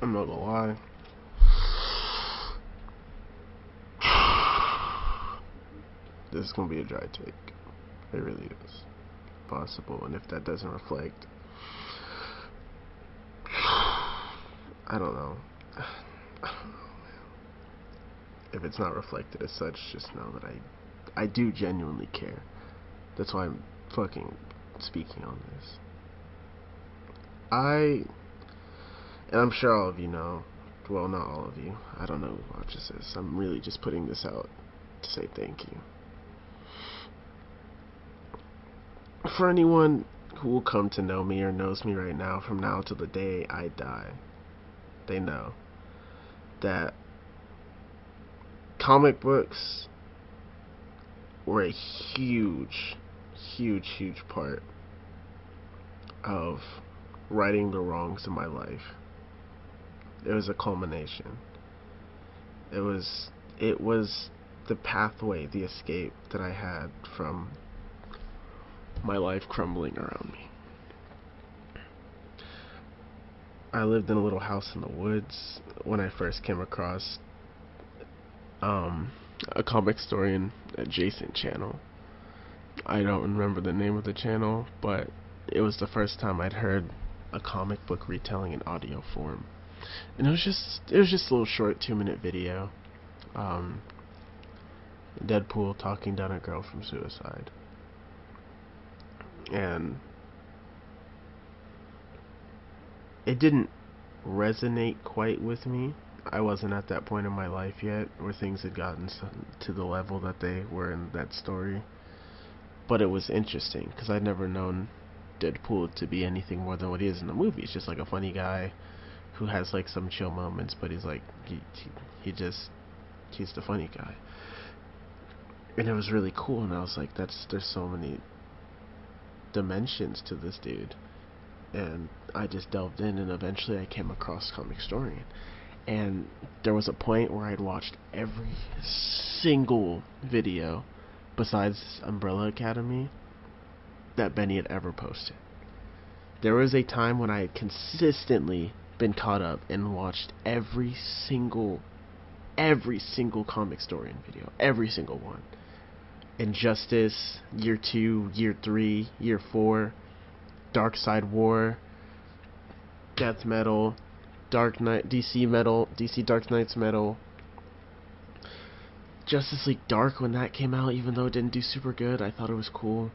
I'm not gonna lie. This is gonna be a dry take. It really is possible, and if that doesn't reflect, I don't know. If it's not reflected as such, just know that I do genuinely care. That's why I'm fucking speaking on this. And I'm sure all of you know, well, not all of you, I don't know who watches this. I'm really just putting this out to say thank you. For anyone who will come to know me or knows me right now, from now till the day I die, they know that comic books were a huge, huge, huge part of righting the wrongs in my life. It was a culmination. It was the pathway, the escape that I had from my life crumbling around me. I lived in a little house in the woods when I first came across a Comicstorian adjacent channel. I don't remember the name of the channel, but it was the first time I'd heard a comic book retelling in audio form. And it was just a little short 2-minute video. Deadpool talking down a girl from suicide. And it didn't resonate quite with me. I wasn't at that point in my life yet where things had gotten to the level that they were in that story. But it was interesting because I'd never known Deadpool to be anything more than what he is in the movie. He's just like a funny guy who has like some chill moments, but he's like he's the funny guy. And it was really cool, and I was like, there's so many dimensions to this dude. And I just delved in, and eventually I came across Comicstorian. And there was a point where I'd watched every single video besides Umbrella Academy that Benny had ever posted. There was a time when I had consistently been caught up and watched every single Comicstorian video, every single one. Injustice, Year 2, Year 3, Year 4, Dark Side War, Death Metal, Dark Knight, DC Dark Knight's Metal, Justice League Dark when that came out, even though it didn't do super good, I thought it was cool.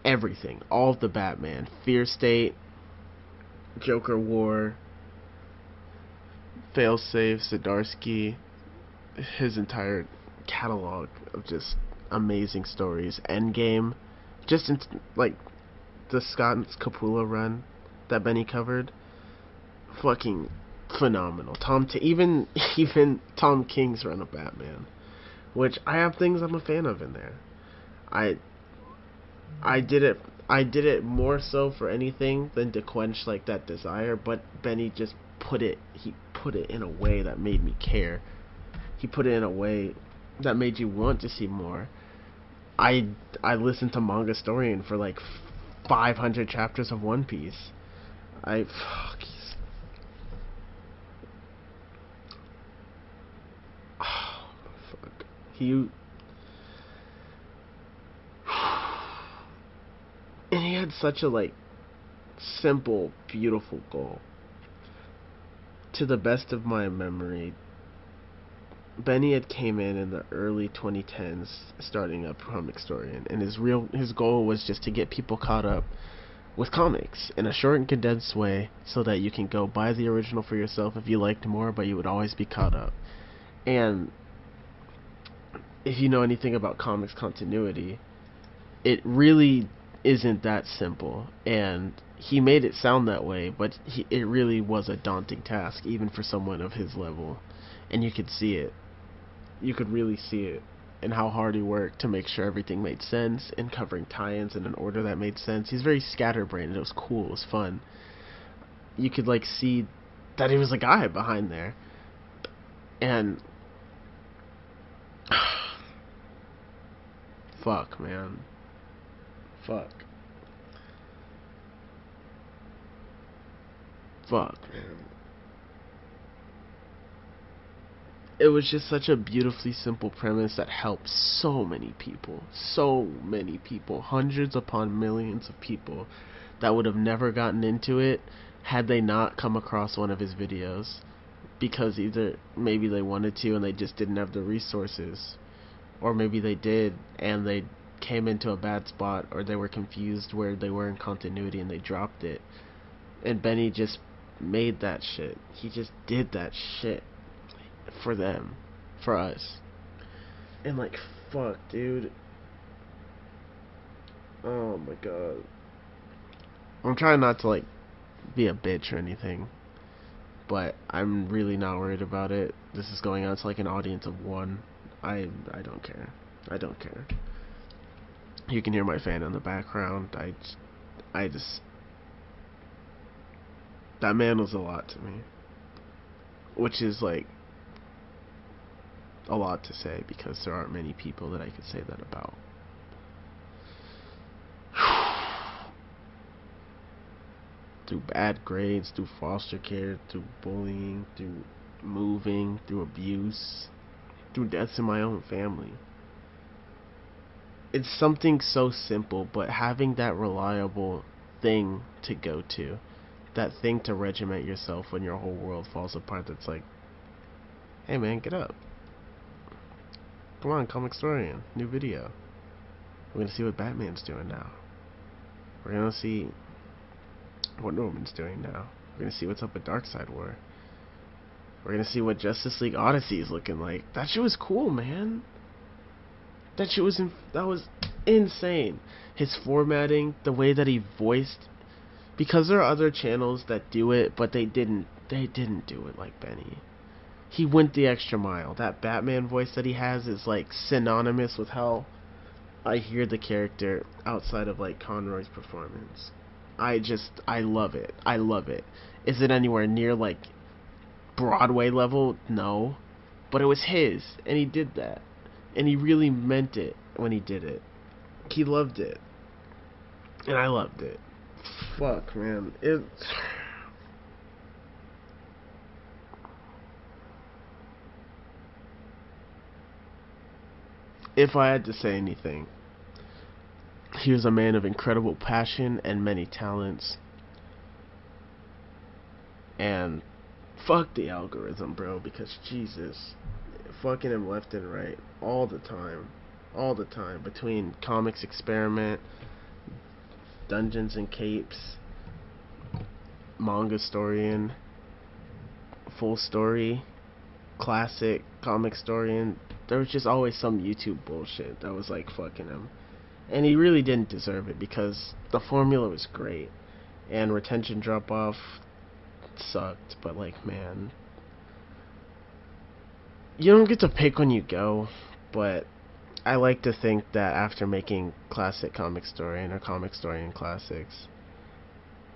Everything, all of the Batman, Fear State, Joker War, Failsafe, Zdarsky, his entire catalog of just amazing stories. Endgame, just like the Scott Capullo run that Benny covered, fucking phenomenal. Even Tom King's run of Batman, which I have things I'm a fan of in there. I did it more so for anything than to quench like that desire, but Benny just put it in a way that made me care. He put it in a way that made you want to see more. I listened to Comicstorian for like 500 chapters of One Piece. Oh, fuck. And he had such a like simple, beautiful goal. To the best of my memory, Benny had came in the early 2010s starting up Comicstorian, and his goal was just to get people caught up with comics in a short and condensed way so that you can go buy the original for yourself if you liked more, but you would always be caught up. And if you know anything about comics continuity, it really isn't that simple, and he made it sound that way, but it really was a daunting task even for someone of his level, and you could see it. You could really see it in how hard he worked to make sure everything made sense and covering tie-ins in an order that made sense. He's very scatterbrained. It was cool. It was fun. You could like see that he was a guy behind there. And fuck, man. Fuck, man. it was just such a beautifully simple premise that helped so many people. So many people. Hundreds upon millions of people that would have never gotten into it had they not come across one of his videos. Because either maybe they wanted to and they just didn't have the resources. Or maybe they did and they came into a bad spot, or they were confused where they were in continuity and they dropped it. And Benny just made that shit. He just did that shit for them, for us. And like, fuck, dude. Oh my god. I'm trying not to like be a bitch or anything, but I'm really not worried about it. This is going out to like an audience of one. I don't care. I don't care. You can hear my fan in the background. I just that man was a lot to me, which is like a lot to say because there aren't many people that I could say that about. Through bad grades, through foster care, through bullying, through moving, through abuse, through deaths in my own family. It's something so simple, but having that reliable thing to go to, that thing to regiment yourself when your whole world falls apart, that's like, hey man, get up. Come on, Comicstorian, new video. We're gonna see what Batman's doing now. We're gonna see what Norman's doing now. We're gonna see what's up with Darkseid War. We're gonna see what Justice League Odyssey is looking like. That shit was cool, man. That shit was that was insane. His formatting, the way that he voiced, because there are other channels that do it, but they didn't do it like Benny. He went the extra mile. That Batman voice that he has is like synonymous with how I hear the character outside of like Conroy's performance. I love it. I love it. Is it anywhere near like Broadway level? No. But it was his, and he did that. And he really meant it when he did it. He loved it. And I loved it. Fuck, man. If I had to say anything, he was a man of incredible passion and many talents. And fuck the algorithm, bro, because Jesus, fucking him left and right all the time. All the time. Between Comics Experiment, Dungeons and Capes, Comicstorian, Full Story, Classic, Comicstorian, there was just always some YouTube bullshit that was like fucking him. And he really didn't deserve it because the formula was great. And retention drop off sucked, but like, man, you don't get to pick when you go, but I like to think that after making Classic Comicstorian or Comicstorian Classics,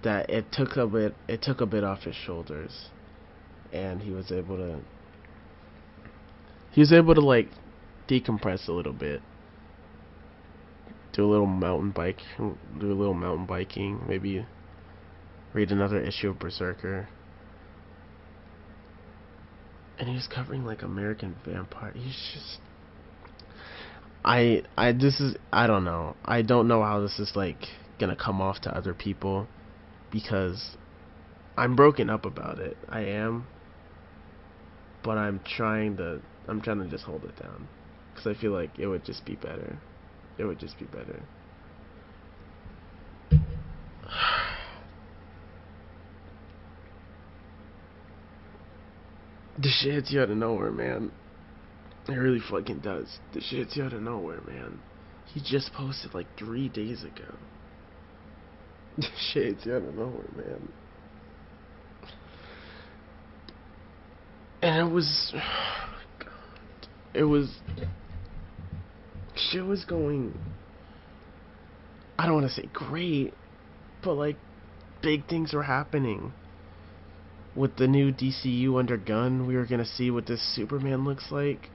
that it took a bit off his shoulders, and he was able to like decompress a little bit, do a little mountain biking, maybe read another issue of Berserker. And he was covering like American Vampire. He's just I don't know. I don't know how this is like gonna come off to other people, because I'm broken up about it. I am, but I'm trying to just hold it down, because I feel like it would just be better. It would just be better. The shit hits you out of nowhere, man. It really fucking does. The shit hits you out of nowhere, man. He just posted like 3 days ago. The shit hits you out of nowhere, man. And it was... God. It was... Shit was going... I don't want to say great, but like, big things were happening. With the new DCU under gun, we were gonna see what this Superman looks like.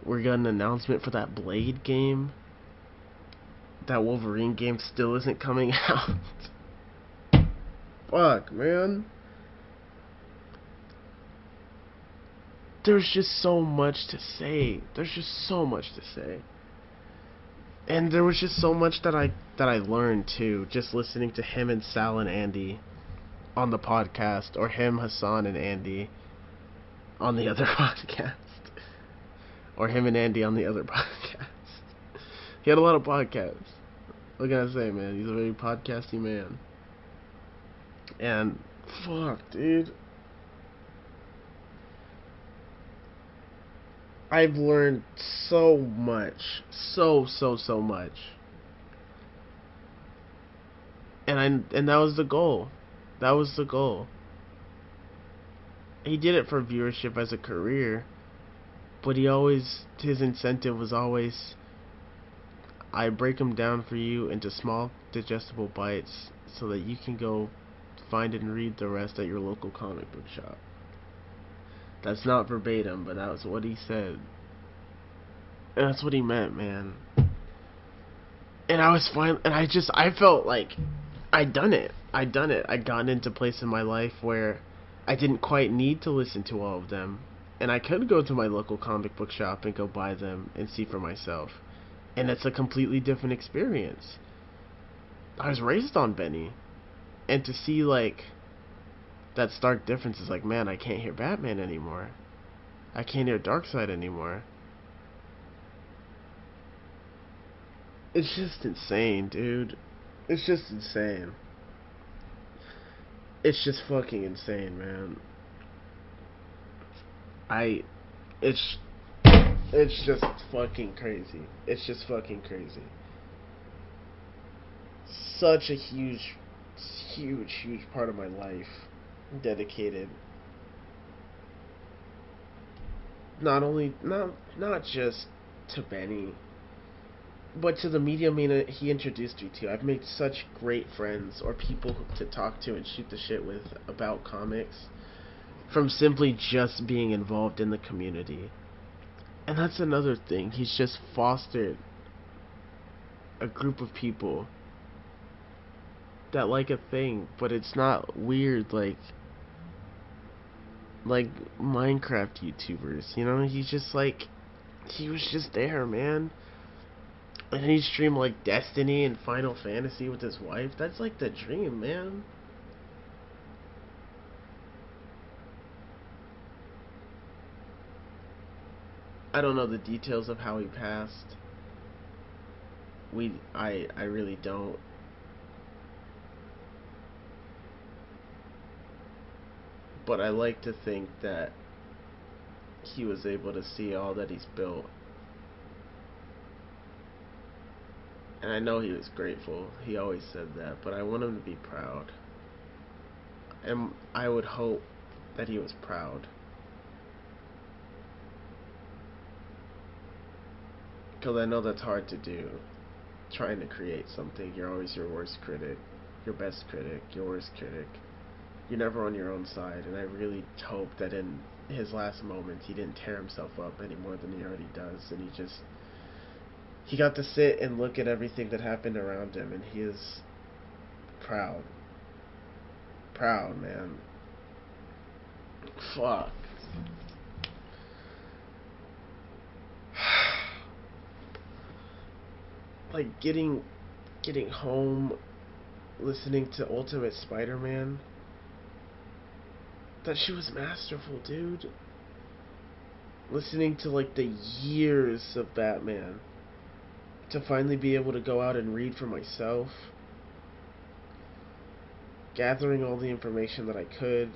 We got an announcement for that Blade game. That Wolverine game still isn't coming out. Fuck, man. there's just so much to say. There's just so much to say. And there was just so much that I learned too, just listening to him and Sal and Andy on the podcast, or him, Hassan, and Andy on the other podcast, or him and Andy on the other podcast. He had a lot of podcasts. What can I say, man? He's a very podcasty man. And fuck, dude, I've learned so much, so much, and that was the goal. That was the goal. He did it for viewership as a career, but his incentive was always, I break them down for you into small, digestible bites so that you can go find and read the rest at your local comic book shop. That's not verbatim, but that was what he said. And that's what he meant, man. And I felt like I'd done it. I'd gotten into a place in my life where I didn't quite need to listen to all of them. And I could go to my local comic book shop and go buy them and see for myself. And it's a completely different experience. I was raised on Benny. And to see, like, that stark difference is like, man, I can't hear Batman anymore. I can't hear Darkseid anymore. It's just insane, dude. It's just insane. It's just fucking insane, man. It's just fucking crazy. It's just fucking crazy. Such a huge part of my life dedicated not just to Benny, but to the media he introduced me to. I've made such great friends, or people to talk to and shoot the shit with about comics, from simply just being involved in the community. And that's another thing. He's just fostered a group of people that like a thing, but it's not weird like Minecraft YouTubers, you know? He's just like, he was just there, man. And he streamed like Destiny and Final Fantasy with his wife. That's like the dream, man. I don't know the details of how he passed. I really don't. But I like to think that he was able to see all that he's built. And I know he was grateful. He always said that. But I want him to be proud. And I would hope that he was proud. Because I know that's hard to do. Trying to create something. You're always your worst critic. Your best critic. Your worst critic. You're never on your own side. And I really hope that in his last moments he didn't tear himself up any more than he already does. And he got to sit and look at everything that happened around him. And he is proud. Proud, man. Fuck. Like getting home, listening to Ultimate Spider-Man. That shit was masterful, dude. Listening to like the years of Batman, to finally be able to go out and read for myself, gathering all the information that I could,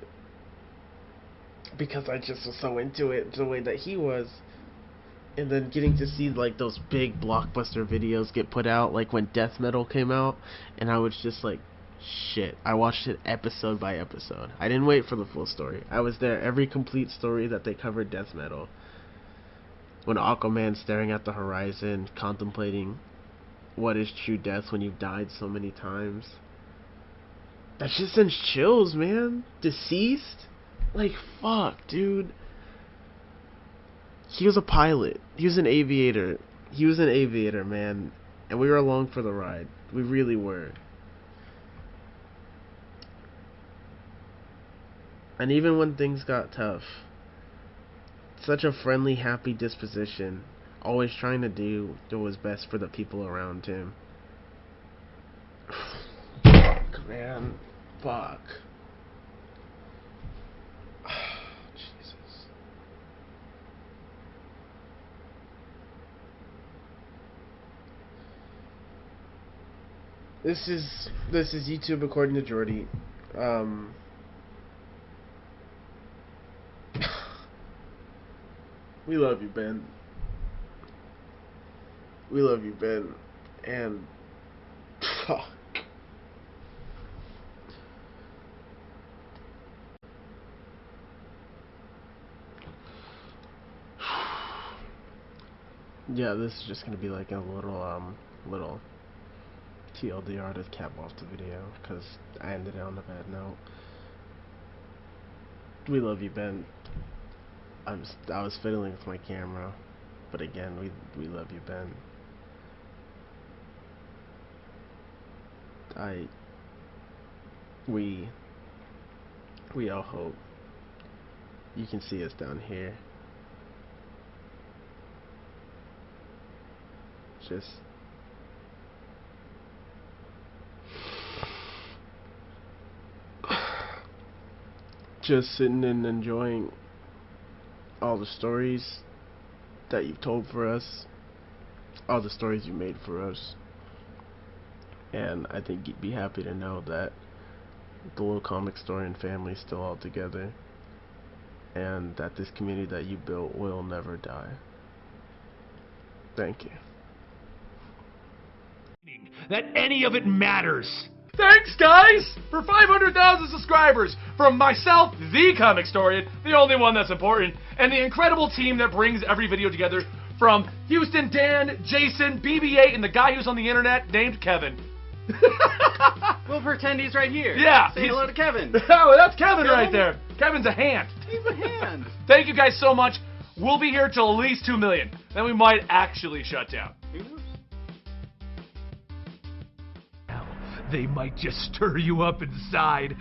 because I just was so into it the way that he was. And then getting to see like those big blockbuster videos get put out, like when Death Metal came out, and I was just like, shit. I watched it episode by episode. I didn't wait for the full story. I was there every complete story that they covered Death Metal. When Aquaman's staring at the horizon, contemplating what is true death when you've died so many times. That shit sends chills, man. Deceased? Like, fuck, dude. He was a pilot. He was an aviator. He was an aviator, man. And we were along for the ride. We really were. And even when things got tough, such a friendly, happy disposition, always trying to do what was best for the people around him. Fuck, man. Fuck. Jesus. This is YouTube according to Jordy. We love you, Ben. We love you, Ben. And fuck. Yeah, this is just gonna be like a little TLDR to cap off the video because I ended it on a bad note. We love you, Ben. I was fiddling with my camera, but again, we love you, Ben. I we we all hope you can see us down here. Just sitting and enjoying all the stories that you've told for us, all the stories you made for us. And I think you'd be happy to know that the little Comicstorian family is still all together, and that this community that you built will never die. Thank you. That any of it matters. Thanks, guys, for 500,000 subscribers from myself, the Comicstorian, the only one that's important, and the incredible team that brings every video together from Houston, Dan, Jason, BB-8, and the guy who's on the internet named Kevin. We'll pretend he's right here. Yeah. Say hello to Kevin. Oh, that's Kevin right there. Kevin's a hand. He's a hand. Thank you guys so much. We'll be here till at least 2 million. Then we might actually shut down. Who knows? They might just stir you up inside.